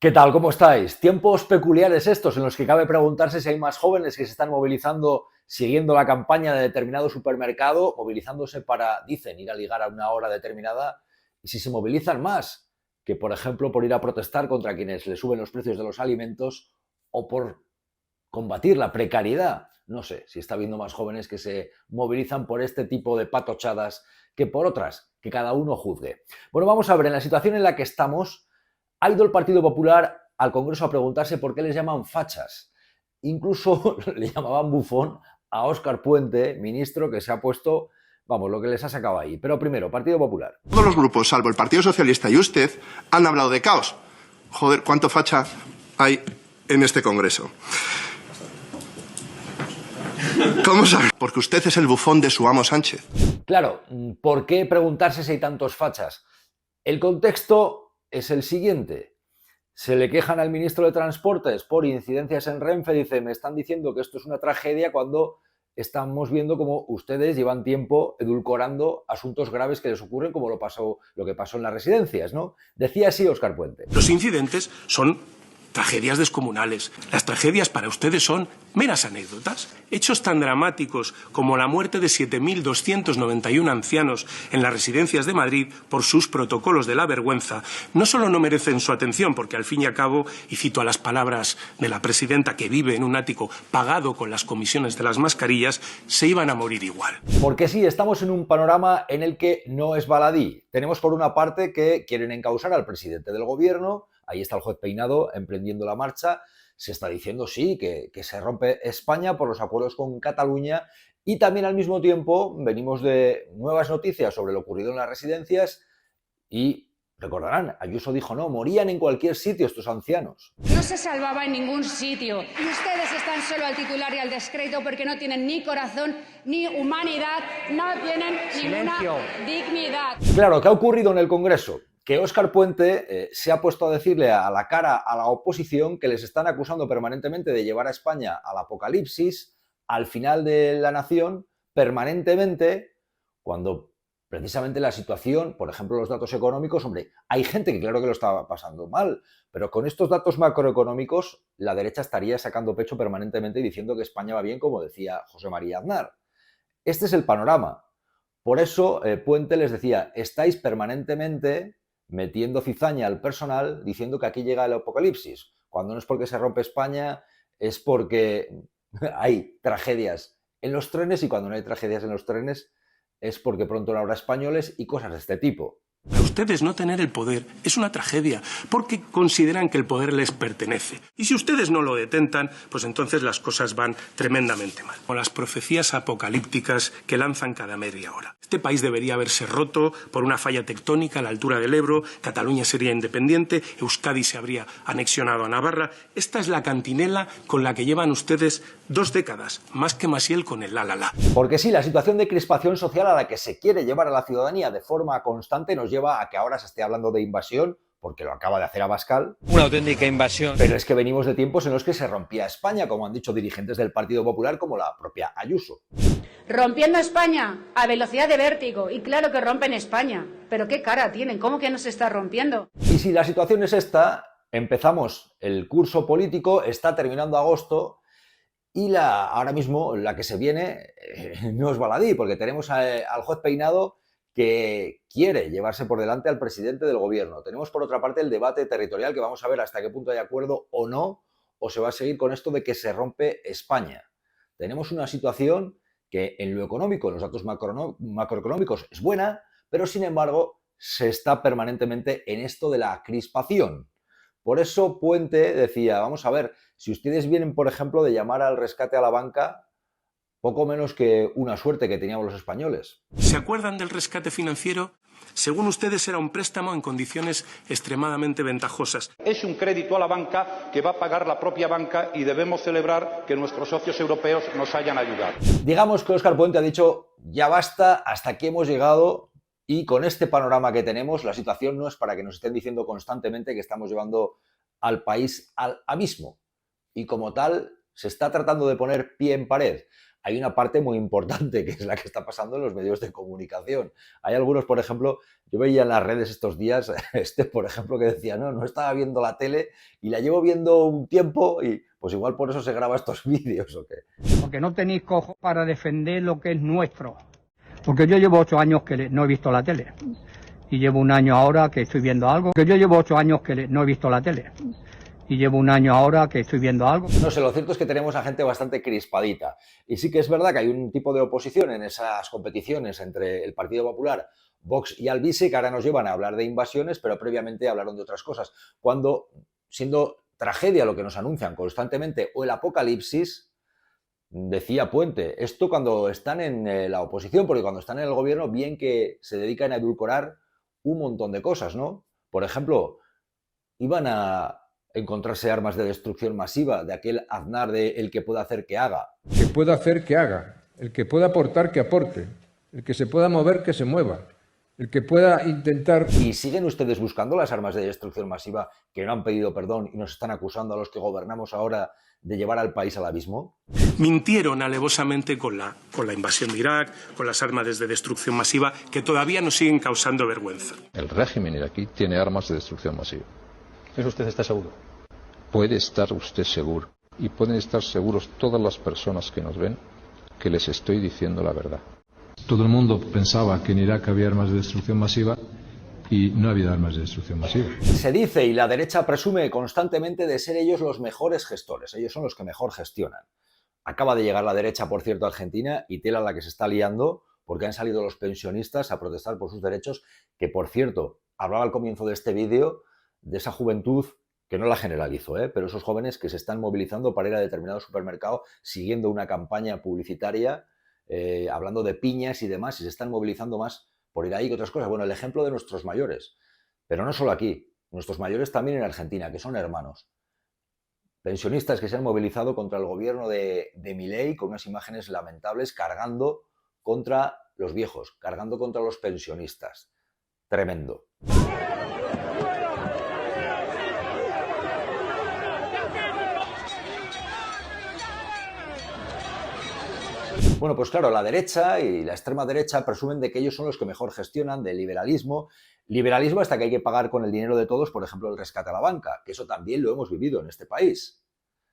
¿Qué tal? ¿Cómo estáis? Tiempos peculiares estos en los que cabe preguntarse si hay más jóvenes que se están movilizando siguiendo la campaña de determinado supermercado, movilizándose para, dicen, ir a ligar a una hora determinada, y si se movilizan más que, por ejemplo, por ir a protestar contra quienes le suben los precios de los alimentos o por combatir la precariedad. No sé si está habiendo más jóvenes que se movilizan por este tipo de patochadas que por otras, que cada uno juzgue. Bueno, vamos a ver, en la situación en la que estamos, ha ido el Partido Popular al Congreso a preguntarse por qué les llaman fachas. Incluso le llamaban bufón a Óscar Puente, ministro, que se ha puesto, vamos, lo que les ha sacado ahí. Pero primero, Partido Popular. Todos los grupos, salvo el Partido Socialista y usted, han hablado de caos. Joder, ¿cuánto facha hay en este Congreso? ¿Cómo sabe? Porque usted es el bufón de su amo Sánchez. Claro, ¿por qué preguntarse si hay tantos fachas? El contexto es el siguiente. Se le quejan al ministro de Transportes por incidencias en Renfe, dice, me están diciendo que esto es una tragedia cuando estamos viendo cómo ustedes llevan tiempo edulcorando asuntos graves que les ocurren, como lo que pasó en las residencias, ¿no? Decía así Óscar Puente. Los incidentes son tragedias descomunales. Las tragedias para ustedes son meras anécdotas. Hechos tan dramáticos como la muerte de 7.291 ancianos en las residencias de Madrid por sus protocolos de la vergüenza no solo no merecen su atención, porque al fin y al cabo, y cito a las palabras de la presidenta que vive en un ático pagado con las comisiones de las mascarillas, se iban a morir igual. Porque sí, estamos en un panorama en el que no es baladí. Tenemos por una parte que quieren encausar al presidente del gobierno. Ahí está el juez Peinado emprendiendo la marcha. Se está diciendo, sí, que se rompe España por los acuerdos con Cataluña, y también al mismo tiempo venimos de nuevas noticias sobre lo ocurrido en las residencias y recordarán, Ayuso dijo, no, morían en cualquier sitio estos ancianos. No se salvaba en ningún sitio. Y ustedes están solo al titular y al descrédito porque no tienen ni corazón, ni humanidad, no tienen ninguna dignidad. Claro, ¿qué ha ocurrido en el Congreso? Que Óscar Puente se ha puesto a decirle a la cara a la oposición que les están acusando permanentemente de llevar a España al apocalipsis, al final de la nación, permanentemente, cuando precisamente la situación, por ejemplo, los datos económicos, hombre, hay gente que claro que lo está pasando mal, pero con estos datos macroeconómicos la derecha estaría sacando pecho permanentemente y diciendo que España va bien, como decía José María Aznar. Este es el panorama. Por eso Puente les decía, estáis permanentemente metiendo cizaña al personal diciendo que aquí llega el apocalipsis, cuando no es porque se rompe España, es porque hay tragedias en los trenes, y cuando no hay tragedias en los trenes es porque pronto no habrá españoles y cosas de este tipo. Para ustedes no tener el poder es una tragedia, porque consideran que el poder les pertenece. Y si ustedes no lo detentan, pues entonces las cosas van tremendamente mal. Con las profecías apocalípticas que lanzan cada media hora. Este país debería haberse roto por una falla tectónica a la altura del Ebro, Cataluña sería independiente, Euskadi se habría anexionado a Navarra. Esta es la cantinela con la que llevan ustedes 2 décadas, más que Maciel con el la. Porque sí, la situación de crispación social a la que se quiere llevar a la ciudadanía de forma constante nos lleva a que ahora se esté hablando de invasión, porque lo acaba de hacer Abascal. Una auténtica invasión. Pero es que venimos de tiempos en los que se rompía España, como han dicho dirigentes del Partido Popular, como la propia Ayuso. Rompiendo España a velocidad de vértigo. Y claro que rompen España. Pero qué cara tienen, ¿cómo que no se está rompiendo? Y si la situación es esta, empezamos el curso político, está terminando agosto, y ahora mismo la que se viene no es baladí, porque tenemos al juez Peinado que quiere llevarse por delante al presidente del gobierno. Tenemos por otra parte el debate territorial, que vamos a ver hasta qué punto hay acuerdo o no, o se va a seguir con esto de que se rompe España. Tenemos una situación que en lo económico, en los datos macroeconómicos es buena, pero sin embargo se está permanentemente en esto de la crispación. Por eso Puente decía, vamos a ver, si ustedes vienen, por ejemplo, de llamar al rescate a la banca, poco menos que una suerte que teníamos los españoles. ¿Se acuerdan del rescate financiero? Según ustedes era un préstamo en condiciones extremadamente ventajosas. Es un crédito a la banca que va a pagar la propia banca y debemos celebrar que nuestros socios europeos nos hayan ayudado. Digamos que Óscar Puente ha dicho, ya basta, hasta aquí hemos llegado. Y con este panorama que tenemos, la situación no es para que nos estén diciendo constantemente que estamos llevando al país al abismo. Y como tal, se está tratando de poner pie en pared. hay una parte muy importante que es la que está pasando en los medios de comunicación. Hay algunos, por ejemplo, yo veía en las redes estos días, por ejemplo, que decía, no estaba viendo la tele y la llevo viendo un tiempo y pues igual por eso se graba estos vídeos o qué. Porque no tenéis cojo para defender lo que es nuestro. Porque yo llevo 8 años que no he visto la tele. Y llevo un año ahora que estoy viendo algo. Que yo llevo 8 años que no he visto la tele. Y llevo un año ahora que estoy viendo algo. No sé, lo cierto es que tenemos a gente bastante crispadita. Y sí que es verdad que hay un tipo de oposición en esas competiciones entre el Partido Popular, Vox y Albizi, que ahora nos llevan a hablar de invasiones, pero previamente hablaron de otras cosas. Cuando, siendo tragedia lo que nos anuncian constantemente, o el apocalipsis, decía Puente, esto cuando están en la oposición, porque cuando están en el gobierno, bien que se dedican a edulcorar un montón de cosas, ¿no? Por ejemplo, iban a encontrarse armas de destrucción masiva, de aquel Aznar de el que pueda hacer que haga. Que pueda hacer que haga, el que pueda aportar que aporte, el que se pueda mover que se mueva, el que pueda intentar... ¿Y siguen ustedes buscando las armas de destrucción masiva que no han pedido perdón y nos están acusando a los que gobernamos ahora de llevar al país al abismo? Mintieron alevosamente con la invasión de Irak, con las armas de destrucción masiva, que todavía nos siguen causando vergüenza. El régimen iraquí tiene armas de destrucción masiva. ¿Eso usted está seguro? Puede estar usted seguro. Y pueden estar seguros todas las personas que nos ven que les estoy diciendo la verdad. Todo el mundo pensaba que en Irak había armas de destrucción masiva y no había armas de destrucción masiva. Se dice, y la derecha presume constantemente de ser ellos los mejores gestores, ellos son los que mejor gestionan. Acaba de llegar la derecha, por cierto, a Argentina, y tela la que se está liando, porque han salido los pensionistas a protestar por sus derechos, que, por cierto, hablaba al comienzo de este vídeo de esa juventud, que no la generalizo, pero esos jóvenes que se están movilizando para ir a determinado supermercado siguiendo una campaña publicitaria, hablando de piñas y demás, y se están movilizando más por ir ahí que otras cosas. Bueno, el ejemplo de nuestros mayores, pero no solo aquí, nuestros mayores también en Argentina, que son hermanos. Pensionistas que se han movilizado contra el gobierno de Milei con unas imágenes lamentables cargando contra los viejos, cargando contra los pensionistas. Tremendo. Bueno, pues claro, la derecha y la extrema derecha presumen de que ellos son los que mejor gestionan, del liberalismo. Liberalismo hasta que hay que pagar con el dinero de todos, por ejemplo, el rescate a la banca, que eso también lo hemos vivido en este país.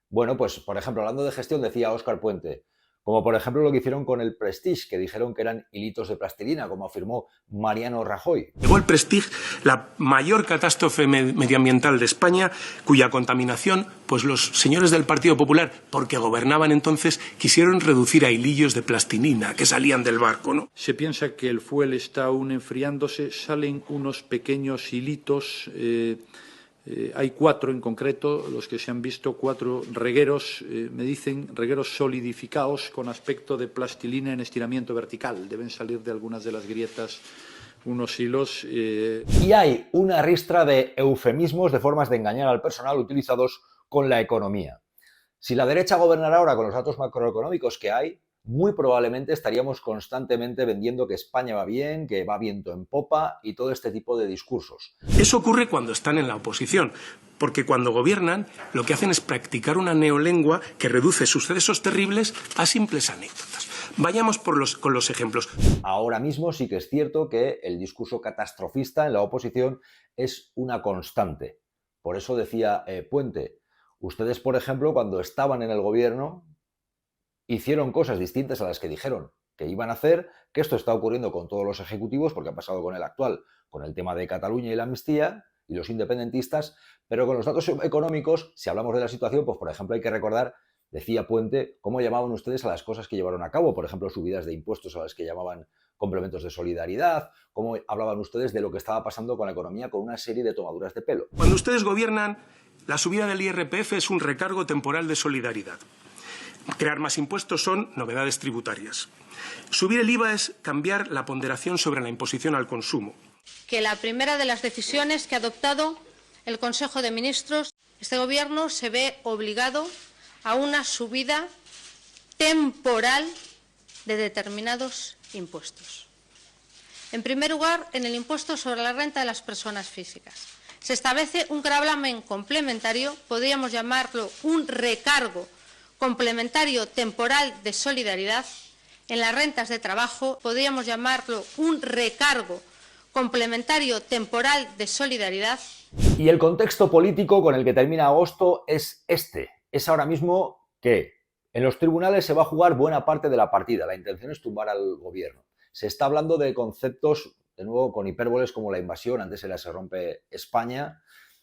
Bueno, pues, por ejemplo, hablando de gestión, decía Óscar Puente, como por ejemplo lo que hicieron con el Prestige, que dijeron que eran hilitos de plastilina, como afirmó Mariano Rajoy. Llegó el Prestige, la mayor catástrofe medioambiental de España, cuya contaminación, pues los señores del Partido Popular, porque gobernaban entonces, quisieron reducir a hilillos de plastilina que salían del barco, ¿no? Se piensa que el fuel está aún enfriándose, salen unos pequeños hilitos. Hay 4 en concreto, los que se han visto, 4 regueros, me dicen, regueros solidificados con aspecto de plastilina en estiramiento vertical. Deben salir de algunas de las grietas unos hilos. Y hay una ristra de eufemismos, de formas de engañar al personal utilizados con la economía. Si la derecha gobernara ahora con los datos macroeconómicos que hay, muy probablemente estaríamos constantemente vendiendo que España va bien, que va viento en popa y todo este tipo de discursos. Eso ocurre cuando están en la oposición, porque cuando gobiernan lo que hacen es practicar una neolengua que reduce sucesos terribles a simples anécdotas. Vayamos con los ejemplos. Ahora mismo sí que es cierto que el discurso catastrofista en la oposición es una constante. Por eso decía Puente, ustedes, por ejemplo, cuando estaban en el gobierno, hicieron cosas distintas a las que dijeron que iban a hacer, que esto está ocurriendo con todos los ejecutivos, porque ha pasado con el actual, con el tema de Cataluña y la amnistía, y los independentistas, pero con los datos económicos, si hablamos de la situación, pues por ejemplo hay que recordar, decía Puente, cómo llamaban ustedes a las cosas que llevaron a cabo, por ejemplo subidas de impuestos a las que llamaban complementos de solidaridad, cómo hablaban ustedes de lo que estaba pasando con la economía con una serie de tomaduras de pelo. Cuando ustedes gobiernan, la subida del IRPF es un recargo temporal de solidaridad. Crear más impuestos son novedades tributarias. Subir el IVA es cambiar la ponderación sobre la imposición al consumo. Que la primera de las decisiones que ha adoptado el Consejo de Ministros, este Gobierno se ve obligado a una subida temporal de determinados impuestos. En primer lugar, en el impuesto sobre la renta de las personas físicas. Se establece un gravamen complementario, podríamos llamarlo un recargo complementario temporal de solidaridad. En las rentas de trabajo podríamos llamarlo un recargo complementario temporal de solidaridad. Y el contexto político con el que termina agosto es este. Es ahora mismo que en los tribunales se va a jugar buena parte de la partida. La intención es tumbar al gobierno. Se está hablando de conceptos, de nuevo, con hipérboles como la invasión, antes era se rompe España.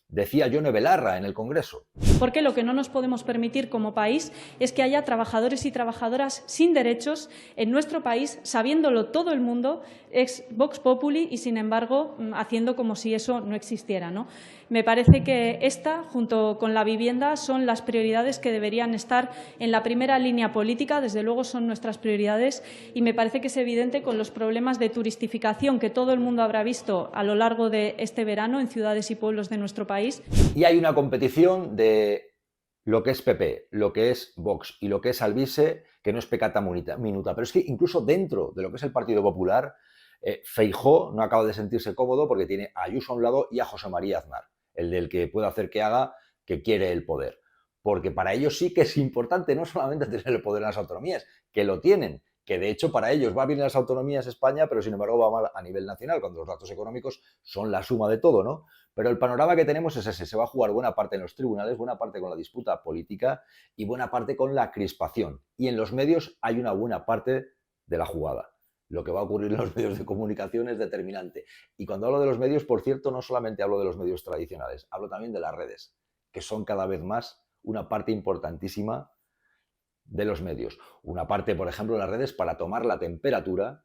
Decía Yone Belarra en el Congreso. Porque lo que no nos podemos permitir como país es que haya trabajadores y trabajadoras sin derechos en nuestro país, sabiéndolo todo el mundo, ex Vox Populi, y sin embargo haciendo como si eso no existiera, ¿no? Me parece que esta, junto con la vivienda, son las prioridades que deberían estar en la primera línea política. Desde luego son nuestras prioridades y me parece que es evidente con los problemas de turistificación que todo el mundo habrá visto a lo largo de este verano en ciudades y pueblos de nuestro país. Y hay una competición de lo que es PP, lo que es Vox y lo que es Alvise, que no es peccata minuta. Pero es que incluso dentro de lo que es el Partido Popular, Feijóo no acaba de sentirse cómodo porque tiene a Ayuso a un lado y a José María Aznar, el del que puede hacer que haga, que quiere el poder. Porque para ellos sí que es importante no solamente tener el poder en las autonomías, que lo tienen, que de hecho para ellos va bien en las autonomías España, pero sin embargo va mal a nivel nacional, cuando los datos económicos son la suma de todo, ¿no? Pero el panorama que tenemos es ese, se va a jugar buena parte en los tribunales, buena parte con la disputa política y buena parte con la crispación. Y en los medios hay una buena parte de la jugada. Lo que va a ocurrir en los medios de comunicación es determinante. Y cuando hablo de los medios, por cierto, no solamente hablo de los medios tradicionales, hablo también de las redes, que son cada vez más una parte importantísima de los medios. Una parte, por ejemplo, de las redes para tomar la temperatura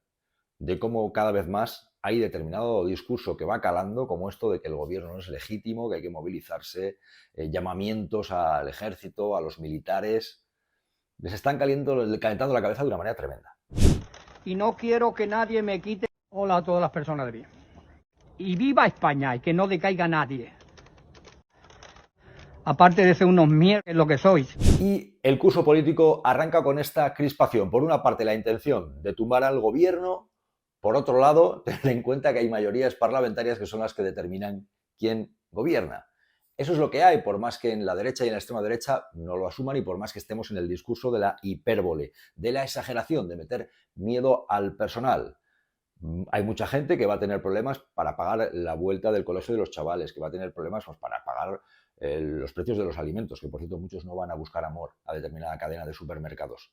de cómo cada vez más hay determinado discurso que va calando, como esto de que el gobierno no es legítimo, que hay que movilizarse, llamamientos al ejército, a los militares. Les están calentando la cabeza de una manera tremenda. Y no quiero que nadie me quite. Hola a todas las personas de bien. Y viva España y que no decaiga nadie. Aparte de ser unos mierdas, es lo que sois. Y el curso político arranca con esta crispación. Por una parte, la intención de tumbar al gobierno. Por otro lado, tener en cuenta que hay mayorías parlamentarias que son las que determinan quién gobierna. Eso es lo que hay, por más que en la derecha y en la extrema derecha no lo asuman y por más que estemos en el discurso de la hipérbole, de la exageración, de meter miedo al personal. Hay mucha gente que va a tener problemas para pagar la vuelta del colegio de los chavales, que va a tener problemas pues, para pagar los precios de los alimentos, que por cierto muchos no van a buscar amor a determinada cadena de supermercados.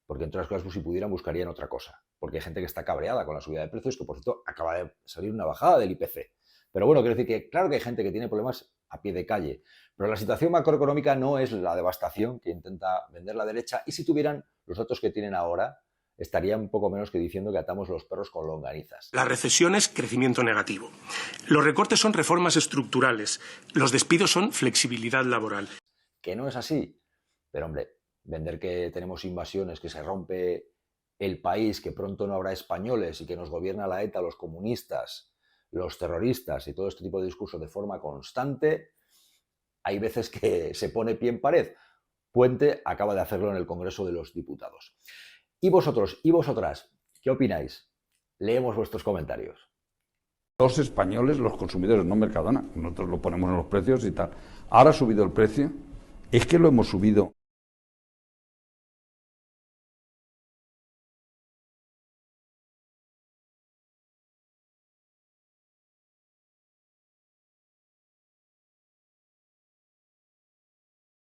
Porque entre otras cosas, pues, si pudieran, buscarían otra cosa. Porque hay gente que está cabreada con la subida de precios, que por cierto acaba de salir una bajada del IPC. Pero bueno, quiero decir que claro que hay gente que tiene problemas a pie de calle, pero la situación macroeconómica no es la devastación que intenta vender la derecha y si tuvieran los datos que tienen ahora, estarían un poco menos que diciendo que atamos los perros con longanizas. La recesión es crecimiento negativo. Los recortes son reformas estructurales. Los despidos son flexibilidad laboral. Que no es así. Pero hombre, vender que tenemos invasiones, que se rompe el país, que pronto no habrá españoles y que nos gobierna la ETA, los comunistas, los terroristas y todo este tipo de discurso de forma constante, hay veces que se pone pie en pared. Puente acaba de hacerlo en el Congreso de los Diputados. ¿Y vosotros y vosotras qué opináis? Leemos vuestros comentarios. Los españoles, los consumidores, no Mercadona, nosotros lo ponemos en los precios y tal. Ahora ha subido el precio, es que lo hemos subido